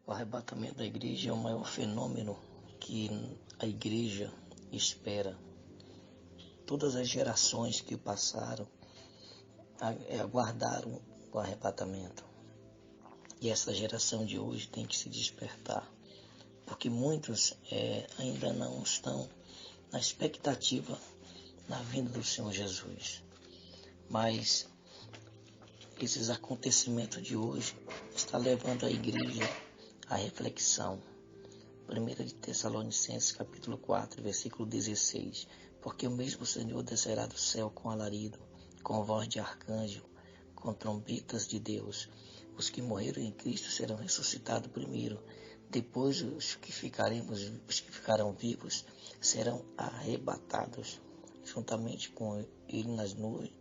O arrebatamento da igreja é o maior fenômeno que a igreja espera. Todas as gerações que passaram aguardaram o arrebatamento. E essa geração de hoje tem que se despertar, porque muitos ainda não estão na expectativa na vinda do Senhor Jesus. Mas esses acontecimentos de hoje estão levando a igreja à reflexão. 1 de Tessalonicenses capítulo 4, versículo 16. Porque o mesmo Senhor descerá do céu com alarido, com voz de arcanjo, com trombetas de Deus. Os que morreram em Cristo serão ressuscitados primeiro. Depois os que ficarão vivos serão arrebatados juntamente com Ele nas nuvens.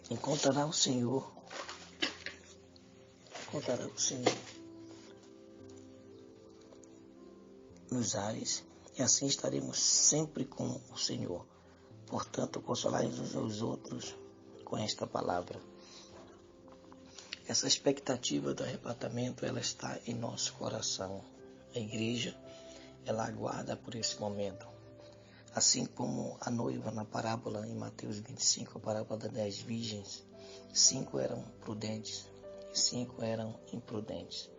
Encontrará o Senhor nos ares, e assim estaremos sempre com o Senhor. Portanto, consolai uns aos outros com esta palavra. Essa expectativa do arrebatamento, ela está em nosso coração. A igreja, ela aguarda por esse momento. Assim como a noiva na parábola em Mateus 25, a parábola das 10 virgens, 5 eram prudentes e 5 eram imprudentes.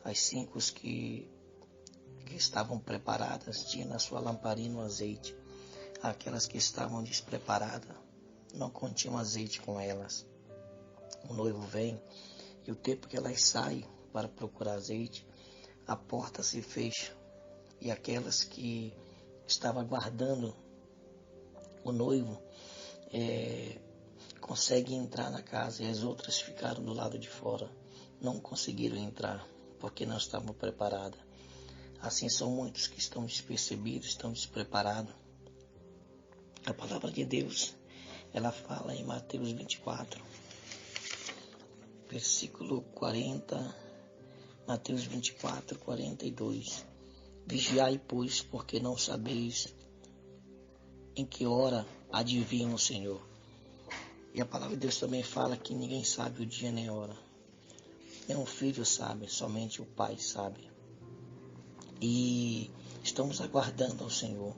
As 5 que estavam preparadas tinham na sua lamparina o azeite. Aquelas que estavam despreparadas não continham azeite com elas. O noivo vem e o tempo que elas saem para procurar azeite, a porta se fecha e aquelas que estavam aguardando o noivo conseguem entrar na casa, e as outras ficaram do lado de fora, não conseguiram entrar porque não estavam preparadas. Assim são muitos que estão despercebidos, estão despreparados. A palavra de Deus, ela fala em Mateus 24, versículo 40, Mateus 24, 42. Vigiai, pois, porque não sabeis em que hora há de vir o Senhor. E a palavra de Deus também fala que ninguém sabe o dia nem a hora. Nem o filho sabe, somente o Pai sabe. E estamos aguardando ao Senhor.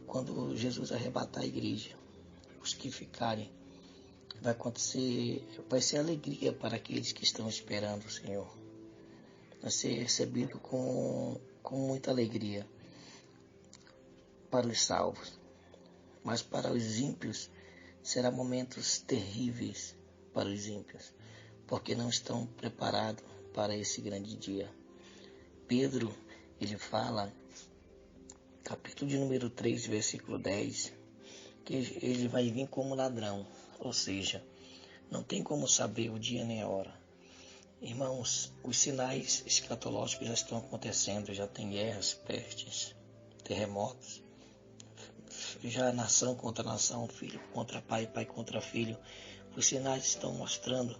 Quando Jesus arrebatar a igreja, os que ficarem, vai ser alegria para aqueles que estão esperando o Senhor. Vai ser recebido com muita alegria para os salvos. Mas para os ímpios, será momentos terríveis para os ímpios, porque não estão preparados para esse grande dia. Pedro, ele fala, capítulo de número 3, versículo 10, que ele vai vir como ladrão, ou seja, não tem como saber o dia nem a hora. Irmãos, os sinais escatológicos já estão acontecendo, já tem guerras, pestes, terremotos, já nação contra nação, filho contra pai, pai contra filho. Os sinais estão mostrando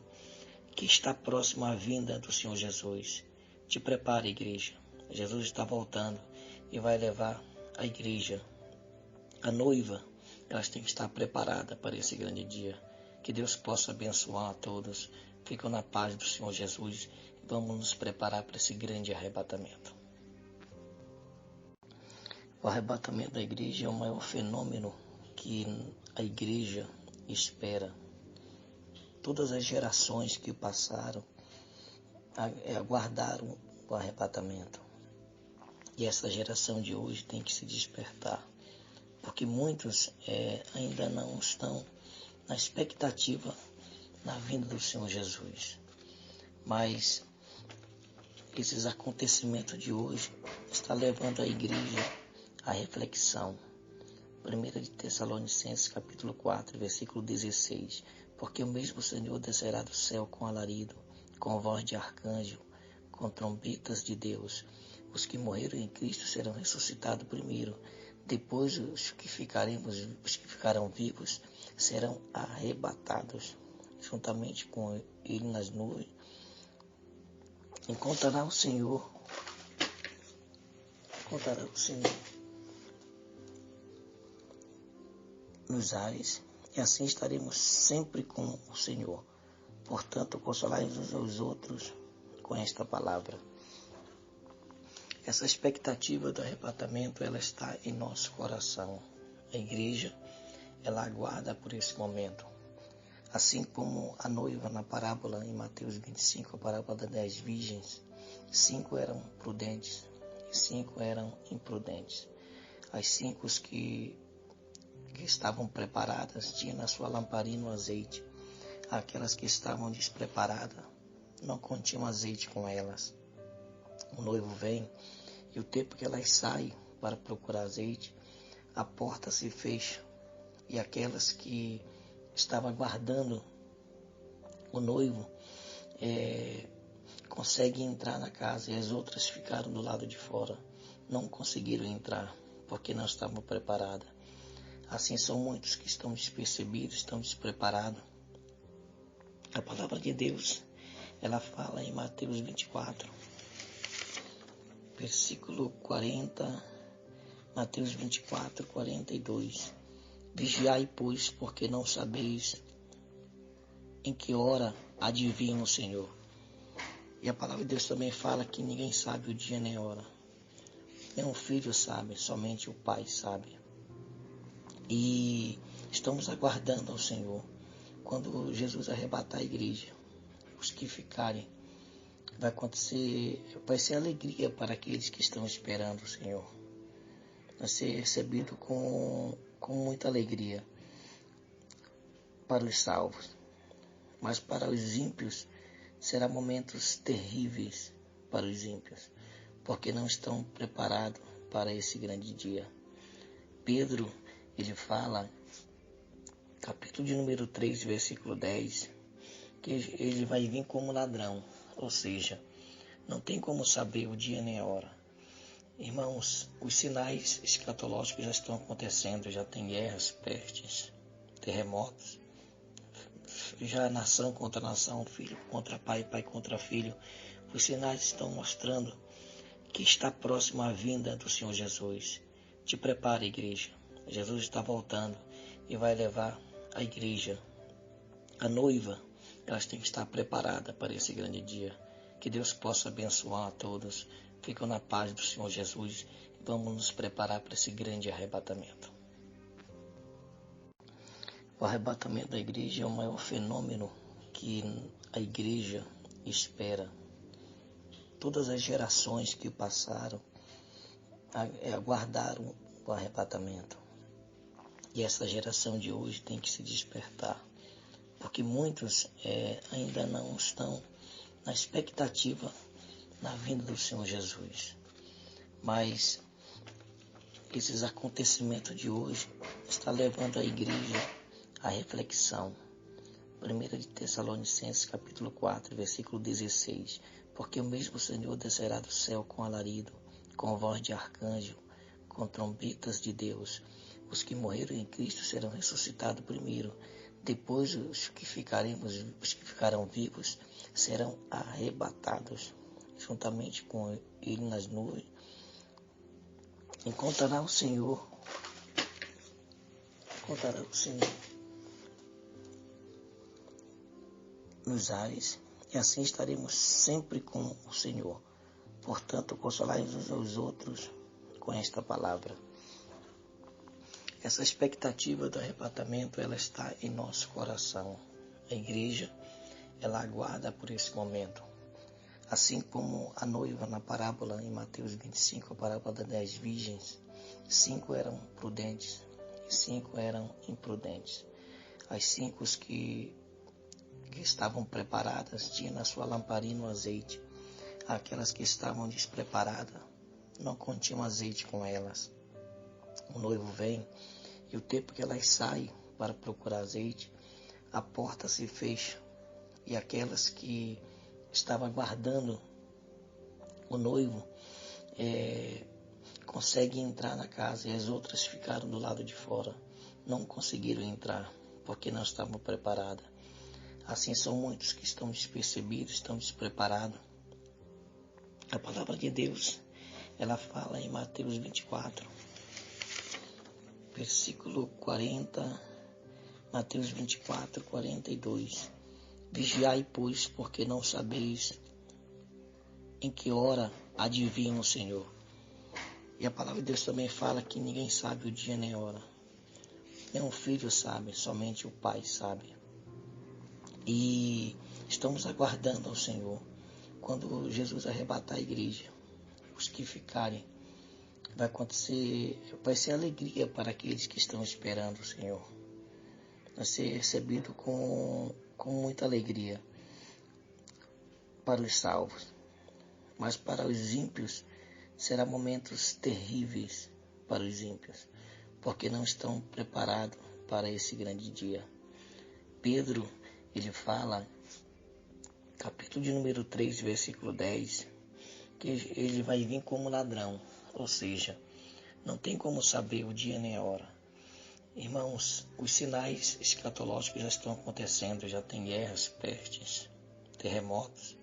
que está próximo a vinda do Senhor Jesus. Te prepare, igreja. Jesus está voltando e vai levar a igreja, a noiva. Elas têm que estar preparadas para esse grande dia. Que Deus possa abençoar a todos. Ficam na paz do Senhor Jesus. Vamos nos preparar para esse grande arrebatamento. O arrebatamento da igreja é o maior fenômeno que a igreja espera. Todas as gerações que passaram aguardaram o arrebatamento. E essa geração de hoje tem que se despertar, porque muitos ainda não estão na expectativa na vinda do Senhor Jesus. Mas esses acontecimentos de hoje estão levando a igreja à reflexão. 1 de Tessalonicenses capítulo 4, versículo 16. Porque o mesmo Senhor descerá do céu com alarido, com voz de arcanjo, com trombetas de Deus. Os que morreram em Cristo serão ressuscitados primeiro. Depois os que ficarão vivos serão arrebatados juntamente com Ele nas nuvens. Encontrará o Senhor nos ares, e assim estaremos sempre com o Senhor. Portanto, consolai uns aos outros com esta palavra. Essa expectativa do arrebatamento, ela está em nosso coração. A igreja, ela aguarda por esse momento. Assim como a noiva na parábola em Mateus 25, a parábola das 10 virgens, 5 eram prudentes e 5 eram imprudentes. As 5 que estavam preparadas tinham na sua lamparina o azeite. Aquelas que estavam despreparadas não continham azeite com elas. O noivo vem e o tempo que elas saem para procurar azeite, a porta se fecha e aquelas que estavam aguardando o noivo conseguem entrar na casa e as outras ficaram do lado de fora. Não conseguiram entrar porque não estavam preparadas. Assim são muitos que estão despercebidos, estão despreparados. A palavra de Deus, ela fala em Mateus 24, versículo 40, Mateus 24, 42. Vigiai, pois, porque não sabeis em que hora há de vir o Senhor. E a palavra de Deus também fala que ninguém sabe o dia nem a hora. Nem o filho sabe, somente o Pai sabe. E estamos aguardando ao Senhor. Quando Jesus arrebatar a igreja, os que ficarem, vai ser alegria para aqueles que estão esperando o Senhor. Vai ser recebido com muita alegria para os salvos. Mas para os ímpios, será momentos terríveis para os ímpios, porque não estão preparados para esse grande dia. Pedro, ele fala, capítulo de número 3, versículo 10, que ele vai vir como ladrão, ou seja, não tem como saber o dia nem a hora. Irmãos, os sinais escatológicos já estão acontecendo, já tem guerras, pestes, terremotos, já nação contra nação, filho contra pai, pai contra filho. Os sinais estão mostrando que está próxima a vinda do Senhor Jesus. Te prepare, igreja. Jesus está voltando e vai levar a igreja, a noiva. Elas têm que estar preparadas para esse grande dia. Que Deus possa abençoar a todos. Fiquem na paz do Senhor Jesus e vamos nos preparar para esse grande arrebatamento. O arrebatamento da igreja é o maior fenômeno que a igreja espera. Todas as gerações que passaram aguardaram o arrebatamento. E essa geração de hoje tem que se despertar, porque muitos ainda não estão na expectativa na vinda do Senhor Jesus. Mas esses acontecimentos de hoje estão levando a igreja à reflexão. 1 de Tessalonicenses, capítulo 4, versículo 16. Porque o mesmo Senhor descerá do céu com alarido, com voz de arcanjo, com trombetas de Deus. Os que morreram em Cristo serão ressuscitados primeiro. Depois os que ficarão vivos serão arrebatados juntamente com ele nas nuvens. Encontrará o Senhor nos ares, e assim estaremos sempre com o Senhor. Portanto, consolai uns aos outros com esta palavra. Essa expectativa do arrebatamento, ela está em nosso coração. A igreja, ela aguarda por esse momento. Assim como a noiva na parábola em Mateus 25, a parábola das 10 virgens, 5 eram prudentes e 5 eram imprudentes. As 5 que estavam preparadas tinham na sua lamparina o azeite. Aquelas que estavam despreparadas não continham azeite com elas. O noivo vem e o tempo que elas saem para procurar azeite, a porta se fecha e aquelas que estavam aguardando o noivo conseguem entrar na casa e as outras ficaram do lado de fora. Não conseguiram entrar porque não estavam preparadas. Assim são muitos que estão despercebidos, estão despreparados. A palavra de Deus, ela fala em Mateus 24, versículo 40, Mateus 24, 42. Vigiai, pois, porque não sabeis em que hora adivinha o Senhor. E a palavra de Deus também fala que ninguém sabe o dia nem a hora. Nem o filho sabe, somente o Pai sabe. E estamos aguardando ao Senhor. Quando Jesus arrebatar a igreja, os que ficarem, vai ser alegria para aqueles que estão esperando o Senhor. Vai ser recebido com muita alegria para os salvos. Mas para os ímpios será momentos terríveis para os ímpios, porque não estão preparados para esse grande dia. Pedro, ele fala, capítulo de número 3, versículo 10, que ele vai vir como ladrão, ou seja, não tem como saber o dia nem a hora. Irmãos, os sinais escatológicos já estão acontecendo, já tem guerras, pestes, terremotos,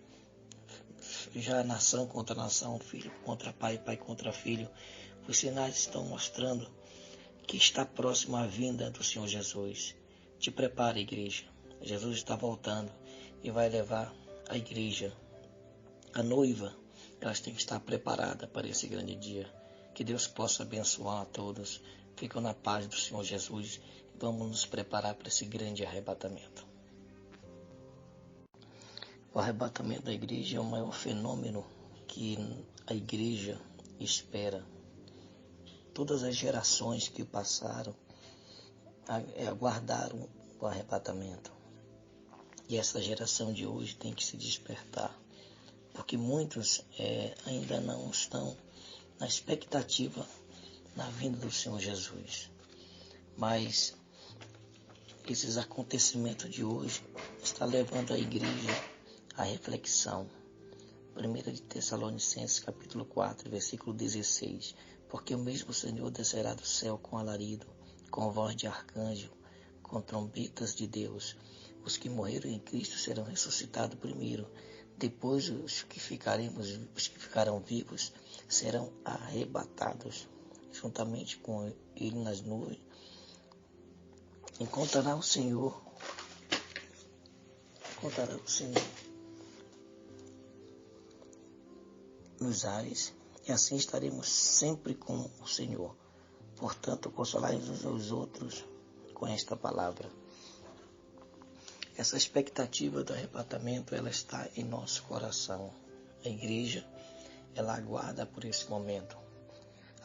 já nação contra nação, filho contra pai, pai contra filho. Os sinais estão mostrando que está próximo a vinda do Senhor Jesus. Te prepare, igreja. Jesus está voltando e vai levar a igreja, a noiva. Elas têm que estar preparadas para esse grande dia. Que Deus possa abençoar a todos. Fiquem na paz do Senhor Jesus e vamos nos preparar para esse grande arrebatamento. O arrebatamento da igreja é o maior fenômeno que a igreja espera. Todas as gerações que passaram aguardaram o arrebatamento. E essa geração de hoje tem que se despertar, porque muitos ainda não estão na expectativa na vinda do Senhor Jesus. Mas esses acontecimentos de hoje estão levando a igreja à reflexão. 1 de Tessalonicenses, capítulo 4, versículo 16. Porque o mesmo Senhor descerá do céu com alarido, com voz de arcanjo, com trombetas de Deus. Os que morreram em Cristo serão ressuscitados primeiro. Depois os que ficarão vivos serão arrebatados juntamente com ele nas nuvens. Encontrará o Senhor nos ares, e assim estaremos sempre com o Senhor. Portanto, consolai uns aos outros com esta palavra. Essa expectativa do arrebatamento, ela está em nosso coração. A igreja, ela aguarda por esse momento.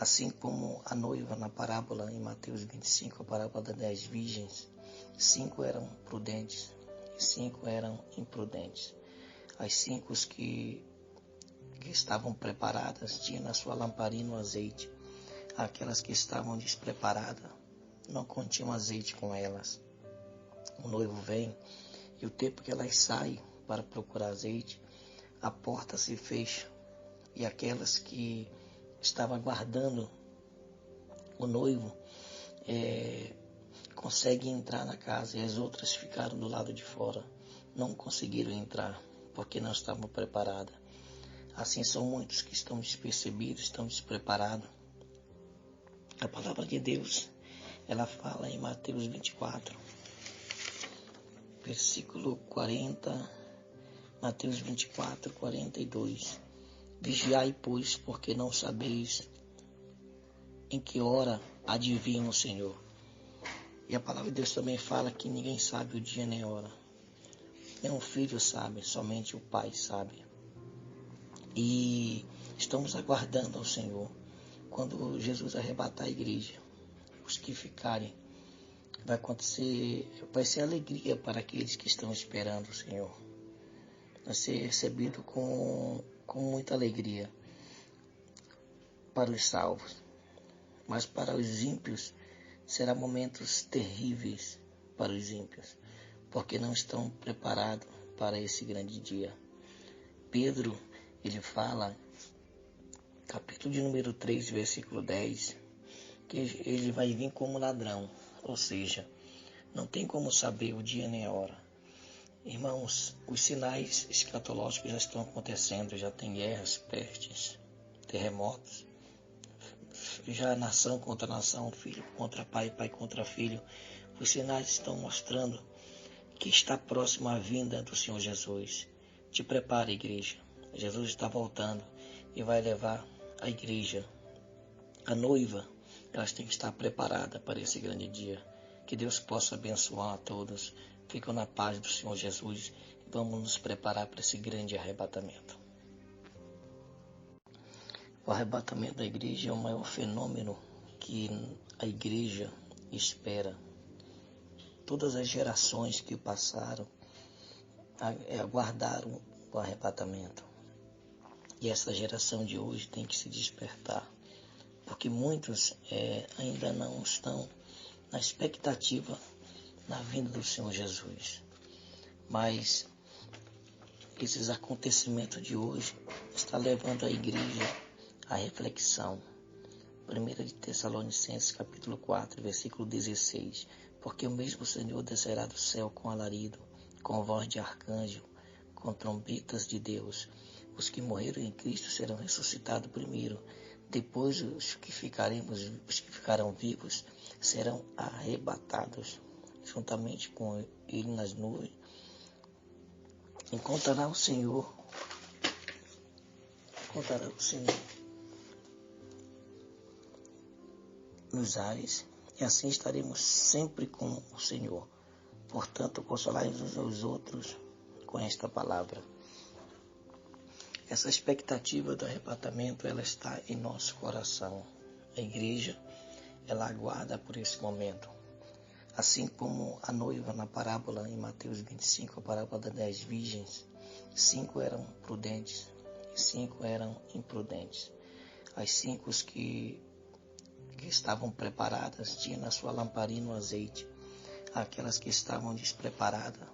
Assim como a noiva na parábola em Mateus 25, a parábola das 10 virgens, 5 eram prudentes e 5 eram imprudentes. As 5 que estavam preparadas tinham na sua lamparina o azeite. Aquelas que estavam despreparadas não continham azeite com elas. O noivo vem e o tempo que elas saem para procurar azeite, a porta se fecha e aquelas que estavam aguardando o noivo conseguem entrar na casa, e as outras ficaram do lado de fora, não conseguiram entrar porque não estavam preparadas. Assim são muitos que estão despercebidos, estão despreparados. A palavra de Deus, ela fala em Mateus 24, versículo 40, Mateus 24, 42. Vigiai, pois, porque não sabeis em que hora adivinha o Senhor. E a palavra de Deus também fala que ninguém sabe o dia nem a hora. Nem o filho sabe, somente o Pai sabe. E estamos aguardando ao Senhor. Quando Jesus arrebatar a igreja, os que ficarem, vai ser alegria para aqueles que estão esperando o Senhor. Vai ser recebido com muita alegria para os salvos. Mas para os ímpios será momentos terríveis para os ímpios, porque não estão preparados para esse grande dia. Pedro, ele fala, capítulo de número 3, versículo 10, que ele vai vir como ladrão, ou seja, não tem como saber o dia nem a hora. Irmãos, os sinais escatológicos já estão acontecendo, já tem guerras, pestes, terremotos, já nação contra nação, filho contra pai, pai contra filho. Os sinais estão mostrando que está próximo a vinda do Senhor Jesus. Te prepare, igreja. Jesus está voltando e vai levar a igreja, a noiva. Elas têm que estar preparadas para esse grande dia. Que Deus possa abençoar a todos. Fiquem na paz do Senhor Jesus e vamos nos preparar para esse grande arrebatamento. O arrebatamento da igreja é o maior fenômeno que a igreja espera. Todas as gerações que passaram aguardaram o arrebatamento. E essa geração de hoje tem que se despertar, porque muitos ainda não estão na expectativa na vinda do Senhor Jesus. Mas esses acontecimentos de hoje estão levando a igreja à reflexão. 1 de Tessalonicenses capítulo 4, versículo 16. Porque o mesmo Senhor descerá do céu com alarido, com voz de arcanjo, com trombetas de Deus. Os que morreram em Cristo serão ressuscitados primeiro. Depois os que ficarão vivos serão arrebatados juntamente com ele nas nuvens. Encontrará o Senhor nos ares, e assim estaremos sempre com o Senhor. Portanto, consolai-nos uns aos outros com esta palavra. Essa expectativa do arrebatamento, ela está em nosso coração. A igreja, ela aguarda por esse momento. Assim como a noiva na parábola em Mateus 25, a parábola das 10 virgens, 5 eram prudentes e 5 eram imprudentes. As 5 que estavam preparadas tinham na sua lamparina o azeite. Aquelas que estavam despreparadas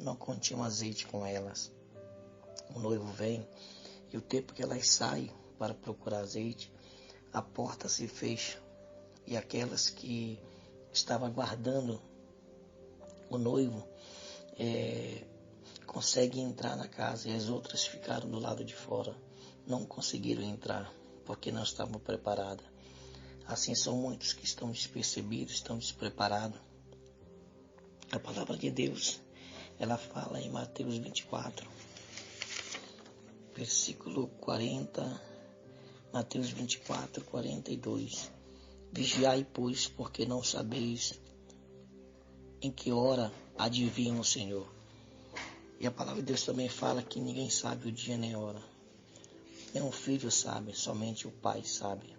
não continham azeite com elas. O noivo vem e o tempo que elas saem para procurar azeite, a porta se fecha e aquelas que estavam aguardando o noivo conseguem entrar na casa, e as outras ficaram do lado de fora, não conseguiram entrar porque não estavam preparadas. Assim são muitos que estão despercebidos, estão despreparados. A palavra de Deus, ela fala em Mateus 24, versículo 40, Mateus 24, 42. Vigiai, pois, porque não sabeis em que hora há de vir o Senhor. E a palavra de Deus também fala que ninguém sabe o dia nem a hora. Nem o filho sabe, somente o Pai sabe.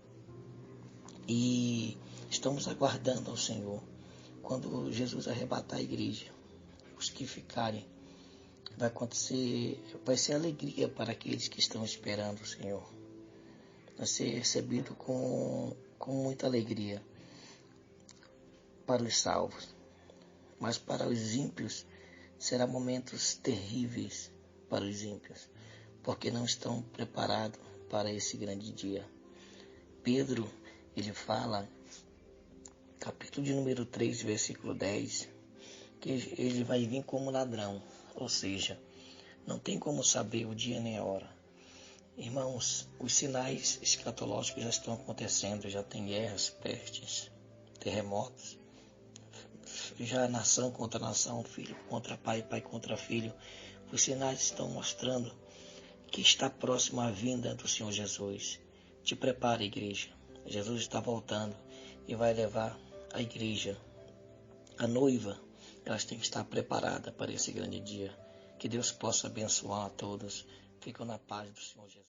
E estamos aguardando ao Senhor. Quando Jesus arrebatar a igreja, os que ficarem, vai ser alegria para aqueles que estão esperando o Senhor. Vai ser recebido com muita alegria para os salvos. Mas para os ímpios, será momentos terríveis para os ímpios, porque não estão preparados para esse grande dia. Pedro, ele fala, capítulo de número 3, versículo 10, que ele vai vir como ladrão, ou seja, não tem como saber o dia nem a hora. Irmãos, os sinais escatológicos já estão acontecendo, já tem guerras, pestes, terremotos, já nação contra nação, filho contra pai, pai contra filho. Os sinais estão mostrando que está próximo a vinda do Senhor Jesus. Te prepare, igreja. Jesus está voltando e vai levar a igreja, a noiva. Elas têm que estar preparadas para esse grande dia. Que Deus possa abençoar a todos. Fiquem na paz do Senhor Jesus.